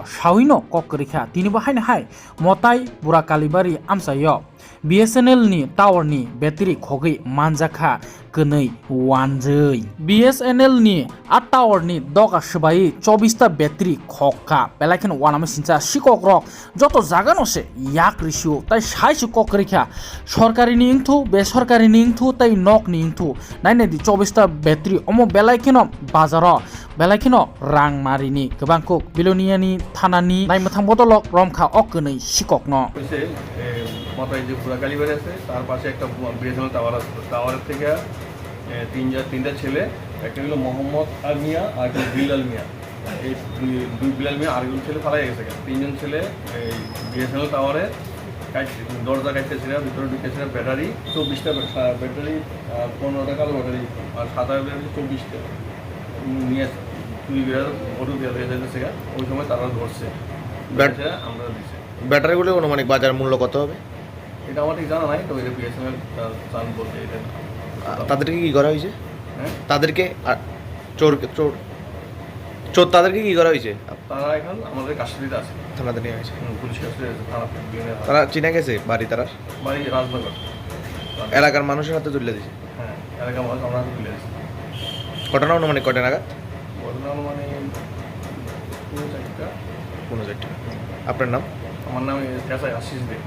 Shawino Kokrika, Tinibahan Hai, Motai, Burakalibari, Amsayo, BSNL ni Tower ni Battery Kogi, Manjaka, Kenai, Wanjay. BSNL ni at Tower ni Doga Shibai, Chobista Battery Koka, Pelakan Wanamasincha, Shikok Rock, Joto Zaganose, Yak Rishu, Tai Shaisu Kokrika, Shorkari Ningtu, Besorkari Ningtu, Tai Nok Ningtu, Nine di Chobista Battery, Omo Belakino, Bazaro. Belakino rang marini kebangkuk biloniani thanani naimthang bodolok romkha okgwnei sikokno হইছে মাথায় যে পুরাকালী বাড়ি আছে তার পাশে একটা BSNL tower আছে টাওয়ারের থেকে তিনটা ছেলে একটা হলো মোহাম্মদ আর মিয়া আর একটা বিলাল মিয়া এই দুই বিলাল মিয়া আর একজন ছেলে পালিয়ে গেছে তিনজন ছেলে এই বিএসএনএল টাওয়ারে দরজা কাটতেছিল ভিতরে ঢুকেছিল ব্যাটারি 24টা ব্যাটারি 15টা কালো ব্যাটারি আর সাদা ব্যাটারি 24টা নিয়ে দুই বিরাট ফটো দেওয়া হয়ে যাচ্ছে ওই সময় তারা ধরছে আমরা দিচ্ছি ব্যাটারিগুলো অনুমানিক বাজার মূল্য কত হবে এটা আমার ঠিক জানা নাই তো এটা বিএসএনএল চান বলতে এটা তাদেরকে কি করা হয়েছে হ্যাঁ তাদেরকে চোর চোর চোর তাদেরকে কি করা হয়েছে তারা এখন আমাদের কাস্টডিতে আছে থানাতে নিয়ে হয়েছে পুলিশ কাস্টডি আছে থানা তারা চিনে গেছে বাড়ি তারা বাড়ি রাজনগর এলাকার মানুষের হাতে তুলে দিয়েছে হ্যাঁ এলাকা মানুষ আমরা তুলে দিয়েছি ঘটনা অনুমানিক কটা নাগাদ ঘটনা মানে 4 আপনার নাম আমার নাম আশিস দে